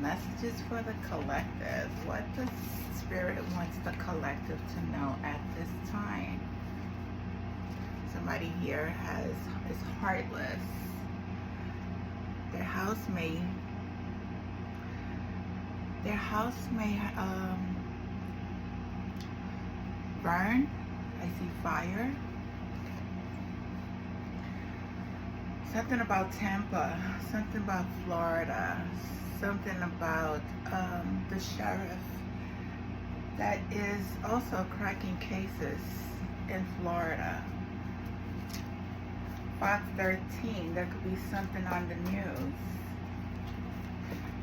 Messages for the collective. What the spirit wants the collective to know at this time. Somebody here is heartless. Their house may burn. I see fire. Something about Tampa, something about Florida, something about the sheriff that is also cracking cases in Florida. Fox 13, there could be something on the news.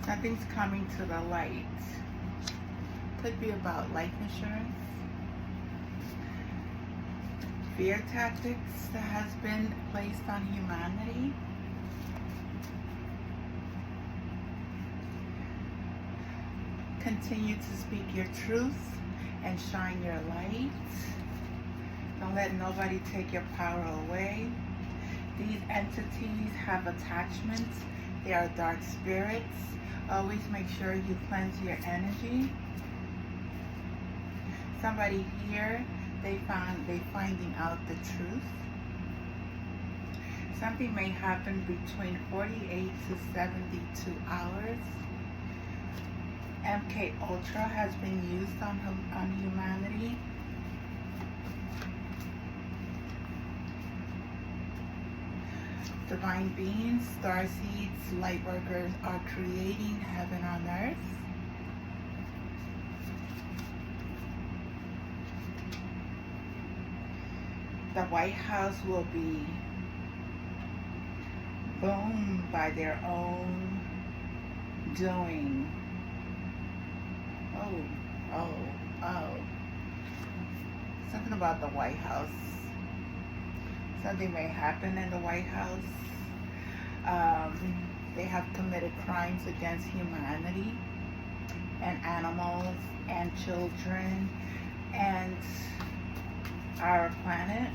Something's coming to the light. Could be about life insurance. Fear tactics that has been placed on humanity. Continue to speak your truth and shine your light. Don't let nobody take your power away. These entities have attachments. They are dark spirits. Always make sure you cleanse your energy. Somebody here, they finding out the truth. Something may happen between 48 to 72 hours. MK Ultra has been used on humanity. Divine beings, star seeds, light workers are creating heaven on earth. The White House will be boomed by their own doing. Oh. Something about the White House. Something may happen in the White House. They have committed crimes against humanity and animals and children and our planet.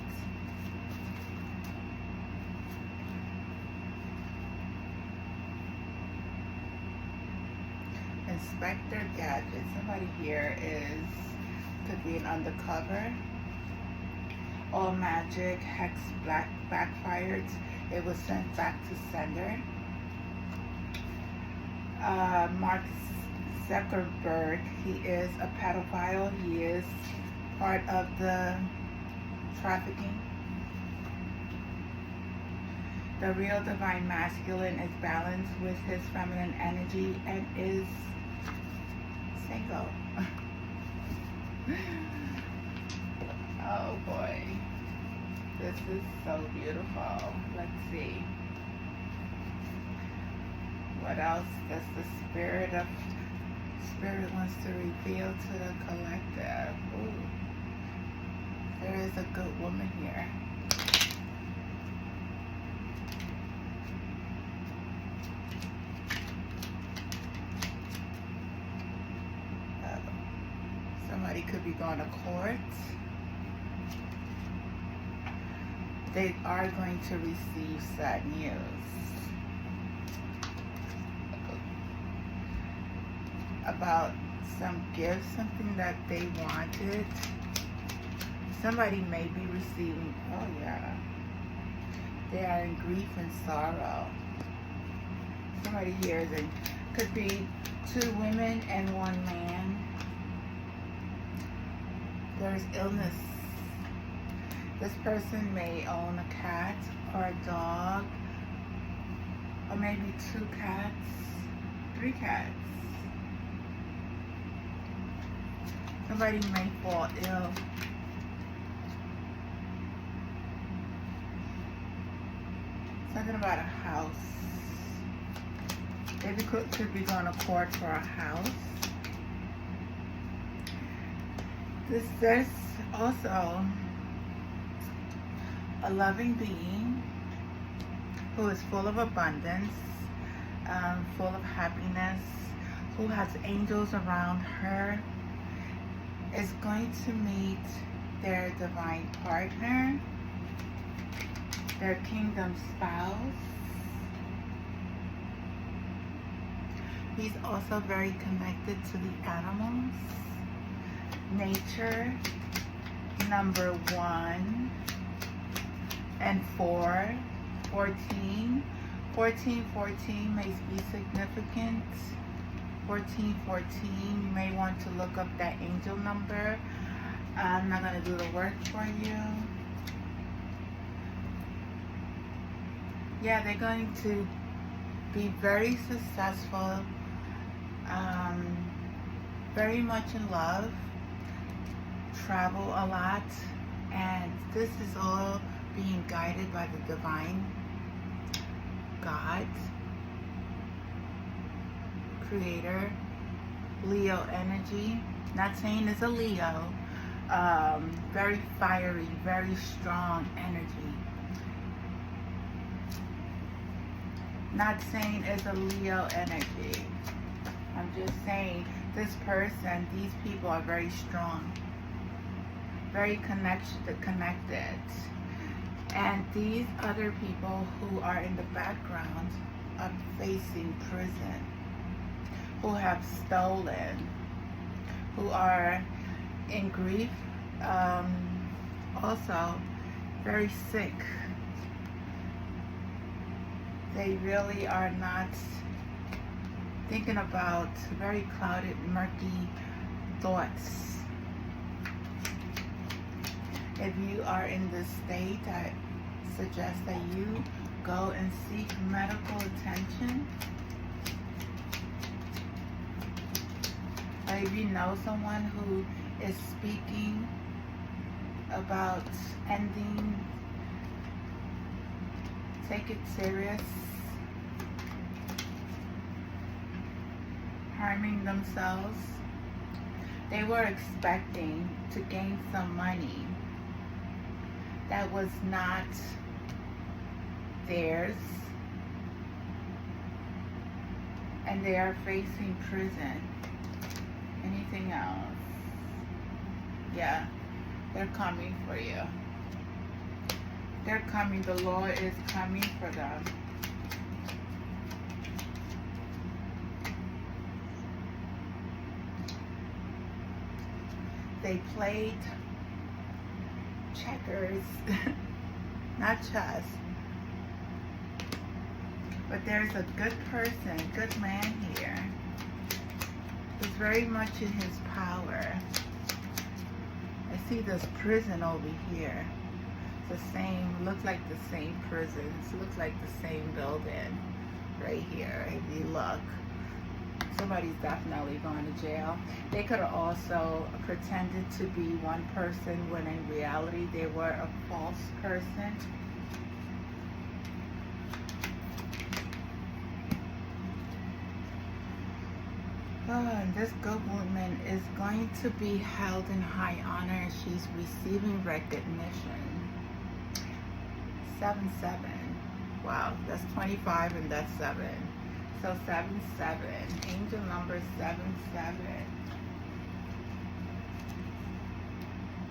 Inspector Gadget. Somebody here could be an undercover. All magic, hex, backfired. It was sent back to sender. Mark Zuckerberg, he is a pedophile. He is part of the trafficking. The real divine masculine is balanced with his feminine energy and is single. Oh boy. This is so beautiful. Let's see. What else does the spirit wants to reveal to the collective? Ooh. There is a good woman here. Somebody could be going to court. They are going to receive sad news. About some gift, something that they wanted. Somebody may be receiving, oh yeah. They are in grief and sorrow. Somebody here could be 2 women and 1 man. There's illness. This person may own a cat or a dog, or maybe 2 cats, 3 cats. Somebody may fall ill. Something about a house. Maybe could be going to court for a house. There's also a loving being who is full of abundance, full of happiness, who has angels around her, is going to meet their divine partner, their kingdom spouse. He's also very connected to the animals. Nature, number 1 and 4. 14. 14 may be significant. 14, you may want to look up that angel number. I'm not going to do the work for you. Yeah, they're going to be very successful, very much in love, travel a lot, and this is all being guided by the divine God, creator. Leo energy, not saying it's a Leo, very fiery, very strong energy. Not saying it's a Leo energy. I'm just saying this person, these people are very strong, very connected. And these other people who are in the background are facing prison, who have stolen, who are in grief, also very sick. They really are not thinking about very clouded, murky thoughts. If you are in this state, I suggest that you go and seek medical attention. Or if you know someone who is speaking about ending, take it serious. Harming themselves. They were expecting to gain some money that was not theirs, and they are facing prison. Anything else? Yeah, they're coming for you. They're coming. The Lord is coming for them. They played checkers, not chess. But there's a good person, good man here. He's very much in his power. I see this prison over here. It's the same, looks like the same prisons. Looks like the same building right here. If you look, somebody's definitely going to jail. They could have also pretended to be one person when in reality they were a false person. Oh, and this good woman is going to be held in high honor. She's receiving recognition. 7-7. Wow, that's 25 and that's 7. So 7-7. Angel number 7-7.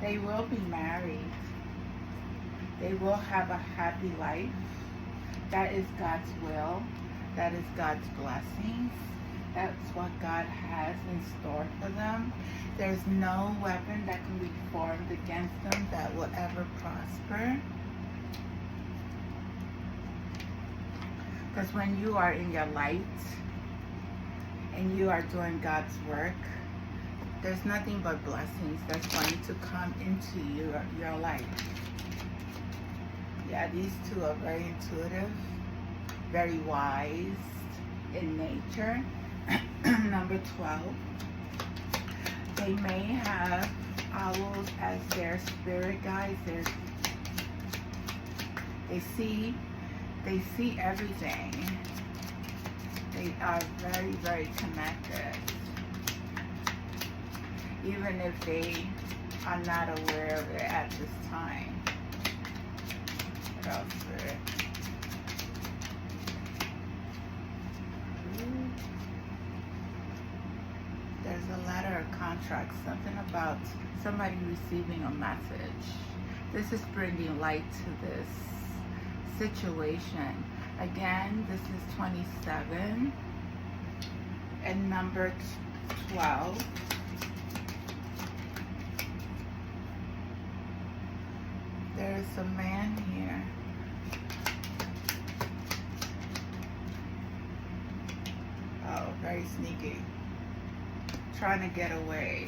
They will be married. They will have a happy life. That is God's will. That is God's blessings. That's what God has in store for them. There's no weapon that can be formed against them that will ever prosper. Because when you are in your light and you are doing God's work, there's nothing but blessings that's going to come into your life. Yeah, these two are very intuitive, very wise in nature. Number 12. They may have owls as their spirit guides. They see everything. They are very, very connected. Even if they are not aware of it at this time. What else, Spirit? There's a letter of contract, something about somebody receiving a message. This is bringing light to this situation. Again, this is 27. and number 12. There's a man here. Oh, very sneaky. Trying to get away.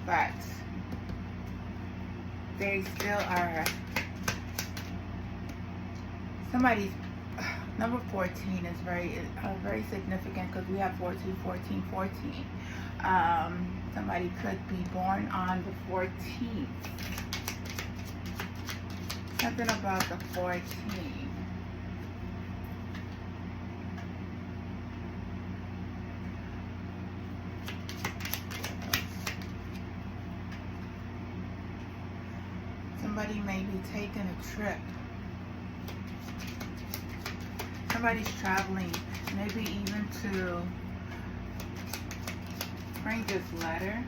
But they still are. Somebody's number 14 is very significant because we have 14, 14, 14. Somebody could be born on the 14th. Something about the 14. Somebody may be taking a trip. Somebody's traveling, maybe even to bring this letter.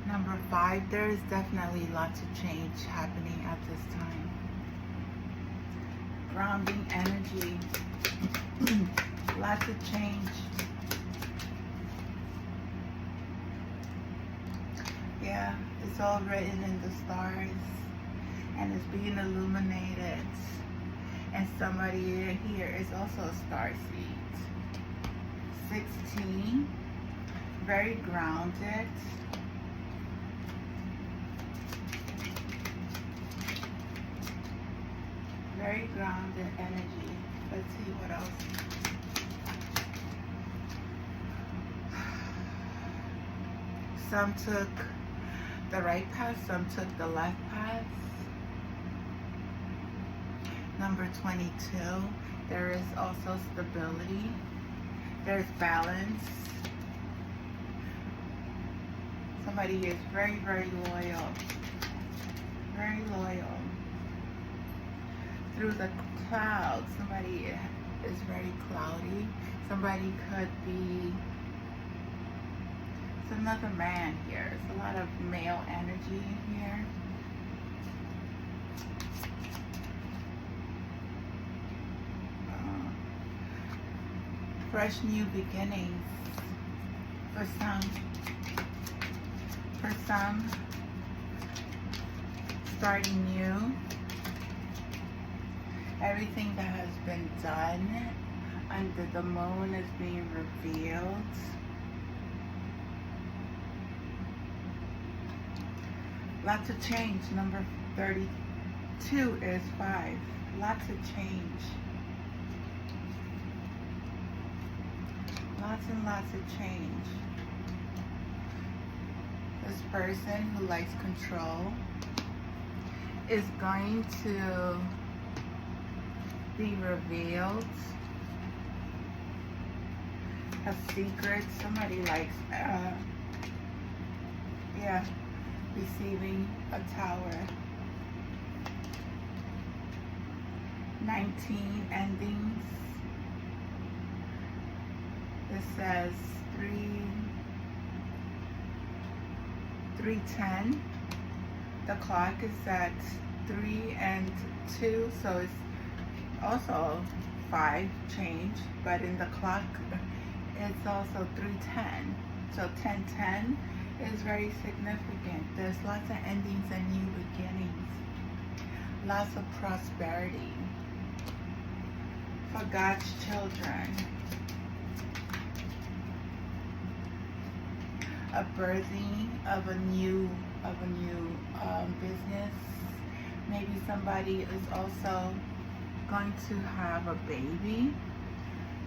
Number 5, there is definitely lots of change happening at this time. Grounding energy, lots of change. Yeah, it's all written in the stars and it's being illuminated. And somebody here is also a star seed. 16, very grounded. Very grounded energy. Let's see what else. Some took the right path, some took the left path. Number 22, there is also stability. There's balance. Somebody is very, very loyal. Very loyal. Through the clouds, somebody is very cloudy. Somebody could be, it's another man here. It's a lot of male energy here. Fresh new beginnings for some. For some, starting new. Everything that has been done under the moon is being revealed. Lots of change. Number 32 is 5. Lots of change. Lots and lots of change. This person who likes control is going to be revealed. A secret. Somebody likes, receiving a tower. 19 endings. This says 3:10. The clock is at 3 and 2, so it's also 5 change, but in the clock it's also 3:10. So 10:10 is very significant. There's lots of endings and new beginnings. Lots of prosperity for God's children. A birthing of a new business. Maybe somebody is also going to have a baby.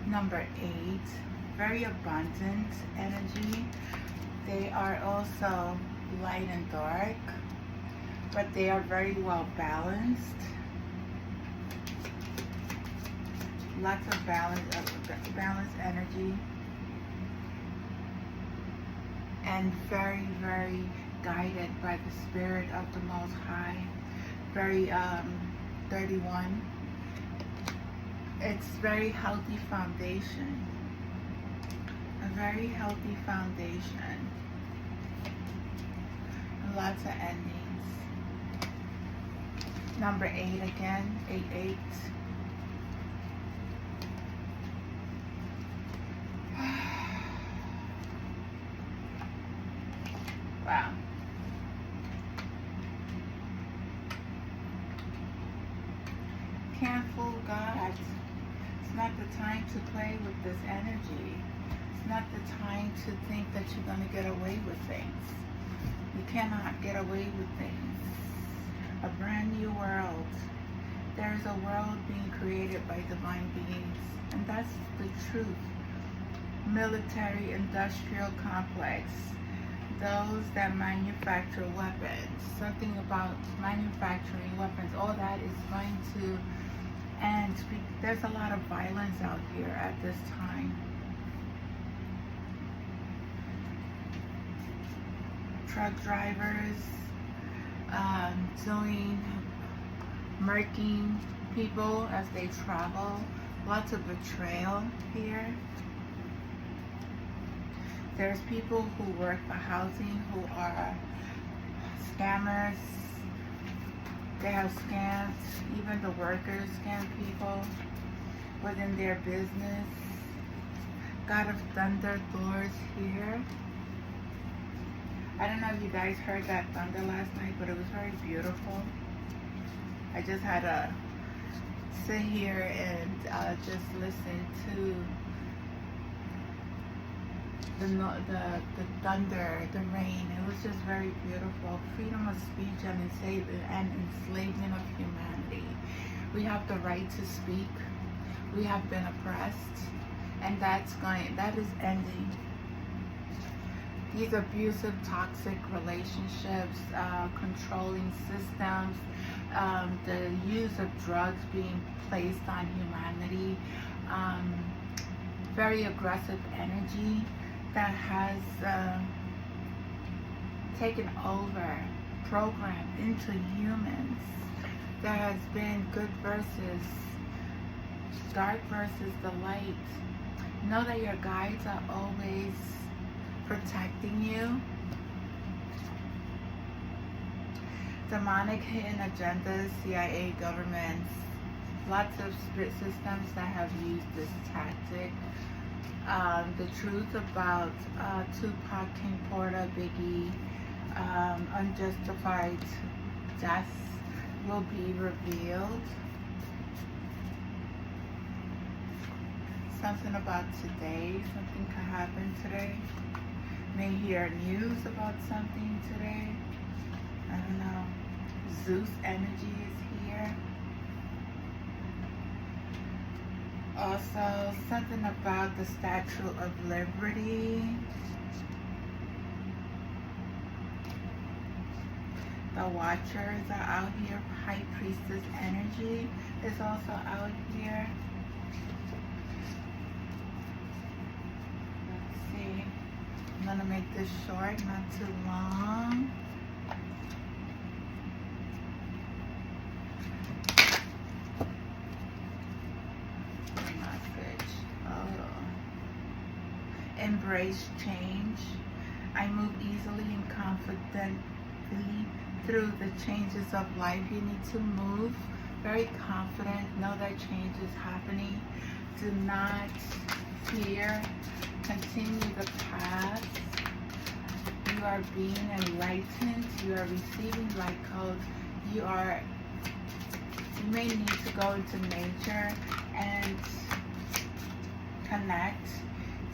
Number 8, very abundant energy. They are also light and dark, but they are very well balanced. Lots of balanced energy. And very, very guided by the Spirit of the Most High. Very 31. It's very healthy foundation. A very healthy foundation. And lots of endings. Number 8 again, 8. Wow. Can't fool God. It's not the time to play with this energy. It's not the time to think that you're going to get away with things. You cannot get away with things. A brand new world. There is a world being created by divine beings, and that's the truth. Military industrial complex. Those that manufacture weapons, something about manufacturing weapons, all that is going to end. There's a lot of violence out here at this time. Truck drivers murking people as they travel. Lots of betrayal here. There's people who work for housing who are scammers. They have scams. Even the workers scam people within their business. God of Thunder Thors here. I don't know if you guys heard that thunder last night, but it was very beautiful. I just had to sit here and just listen to the thunder, the rain. It was just very beautiful. Freedom of speech and enslavement of humanity. We have the right to speak. We have been oppressed, and that is ending. These abusive, toxic relationships, controlling systems, the use of drugs being placed on humanity, very aggressive energy that has taken over, programmed into humans. There has been good versus dark versus the light. Know that your guides are always protecting you. Demonic hidden agendas, CIA, governments, lots of spirit systems that have used this tactic. The truth about Tupac, King Porter, Biggie, unjustified deaths will be revealed. Something about today, something could happen today. May hear news about something today. I don't know. Zeus energy is here. Also, something about the Statue of Liberty. The Watchers are out here. High Priestess energy is also out here. Let's see. I'm going to make this short, not too long. Embrace change. I move easily and confidently through the changes of life. You need to move very confident. Know that change is happening. Do not fear. Continue the path. You are being enlightened. You are receiving light codes. You may need to go into nature and connect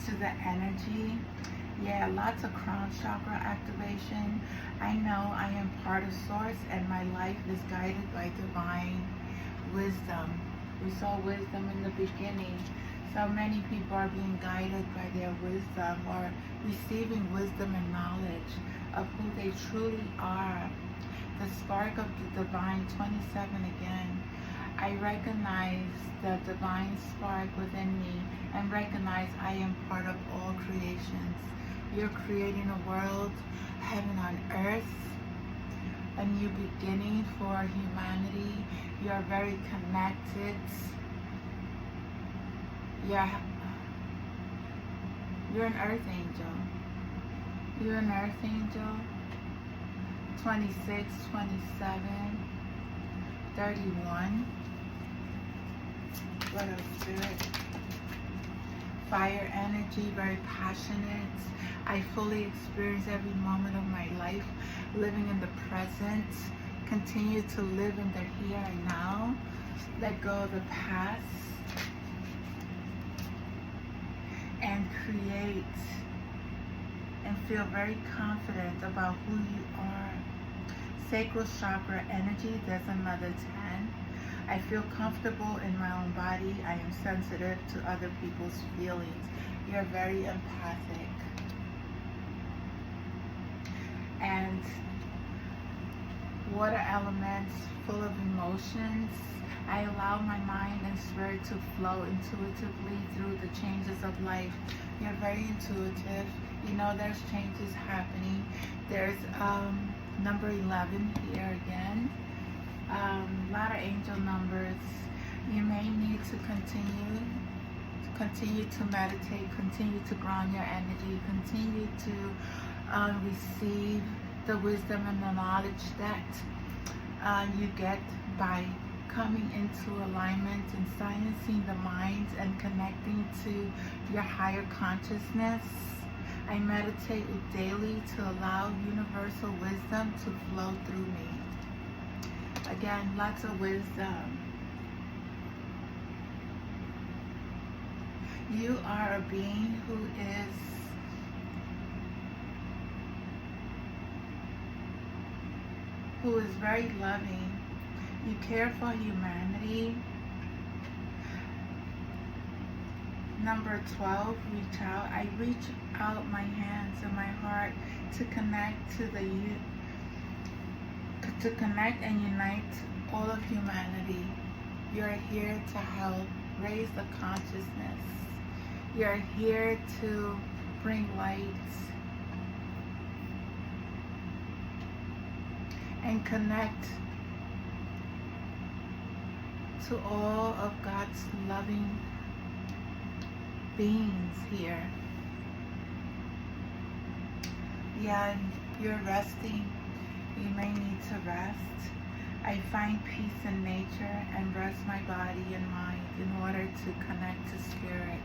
to the energy. Yeah, lots of crown chakra activation. I know I am part of source and my life is guided by divine wisdom. We saw wisdom in the beginning. So many people are being guided by their wisdom or receiving wisdom and knowledge of who they truly are. The spark of the divine, 27 again. I recognize the divine spark within me and recognize I am part of all creations. You're creating a world, heaven on earth, a new beginning for humanity. You are very connected. You're an earth angel. You're an earth angel. 26, 27. 31. What else, Spirit? Fire energy, very passionate. I fully experience every moment of my life, living in the present. Continue to live in the here and now. Let go of the past. And create and feel very confident about who you are. Sacral chakra energy, there's another 10. I feel comfortable in my own body. I am sensitive to other people's feelings. You're very empathic. And water elements, full of emotions. I allow my mind and spirit to flow intuitively through the changes of life. You're very intuitive. You know there's changes happening. There's number 11 here again. A lot of angel numbers. You may need to continue to meditate, continue to ground your energy, continue to receive the wisdom and the knowledge that you get by coming into alignment and silencing the mind and connecting to your higher consciousness. I meditate daily to allow universal wisdom to flow through me. Again, lots of wisdom. You are a being who is very loving. You care for humanity. Number 12, reach out. I reach out my hands and my heart to connect to connect and unite all of humanity. You're here to help raise the consciousness. You're here to bring light and connect to all of God's loving beings here. Yeah, you're resting. You may need to rest. I find peace in nature and rest my body and mind in order to connect to spirit.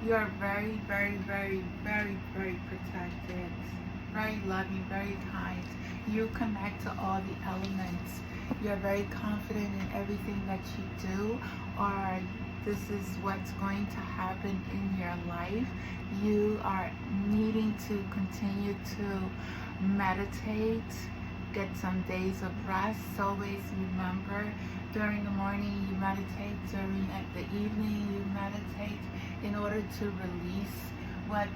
You are very, very, very, very, very protected, very loving, very kind. You connect to all the elements. You're very confident in everything that you do, or this is what's going to happen in your life. You are needing to continue to meditate, get some days of rest. Always remember, during the morning you meditate, during the evening you meditate, in order to release what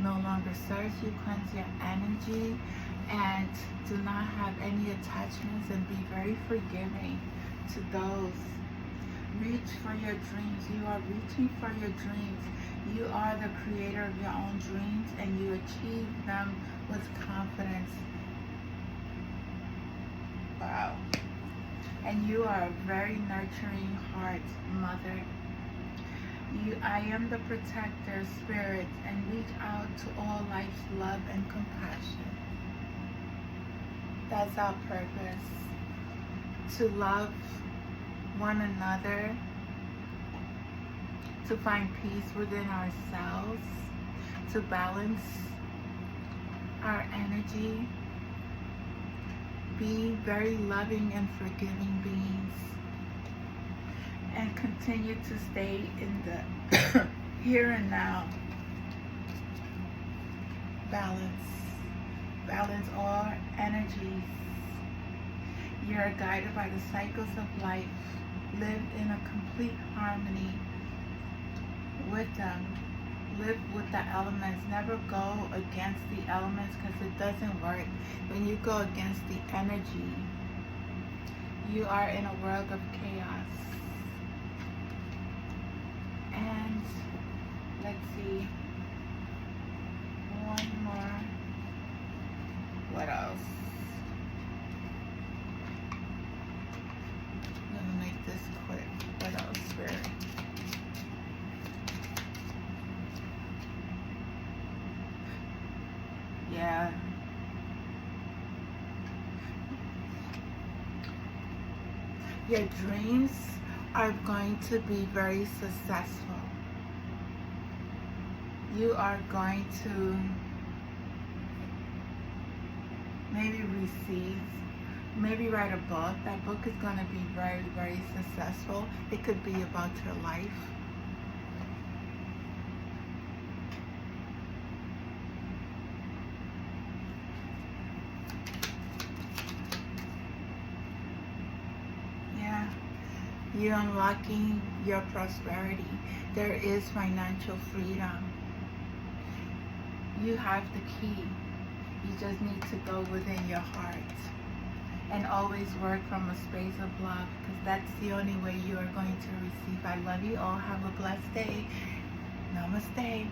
no longer serves you. Cleanse your energy and do not have any attachments, and be very forgiving to those. Reach for your dreams. You are reaching for your dreams. You are the creator of your own dreams, and you achieve them with confidence. Wow. And you are a very nurturing heart, mother. I am the protector spirit, and reach out to all life's love and compassion. That's our purpose. To love one another, to find peace within ourselves, to balance our energy, be very loving and forgiving beings, and continue to stay in the here and now. Balance all energies. You are guided by the cycles of life. Live in a complete harmony with them. Live with the elements. Never go against the elements, because it doesn't work. When you go against the energy, you are in a world of chaos. And let's see. One more. What else? Let me make this quick. What else, Spirit? Yeah. Your dreams are going to be very successful. You are going to maybe receive, maybe write a book. That book is going to be very, very successful. It could be about your life. Yeah, you're unlocking your prosperity. There is financial freedom. You have the key. You just need to go within your heart and always work from a space of love, because that's the only way you are going to receive. I love you all. Have a blessed day. Namaste.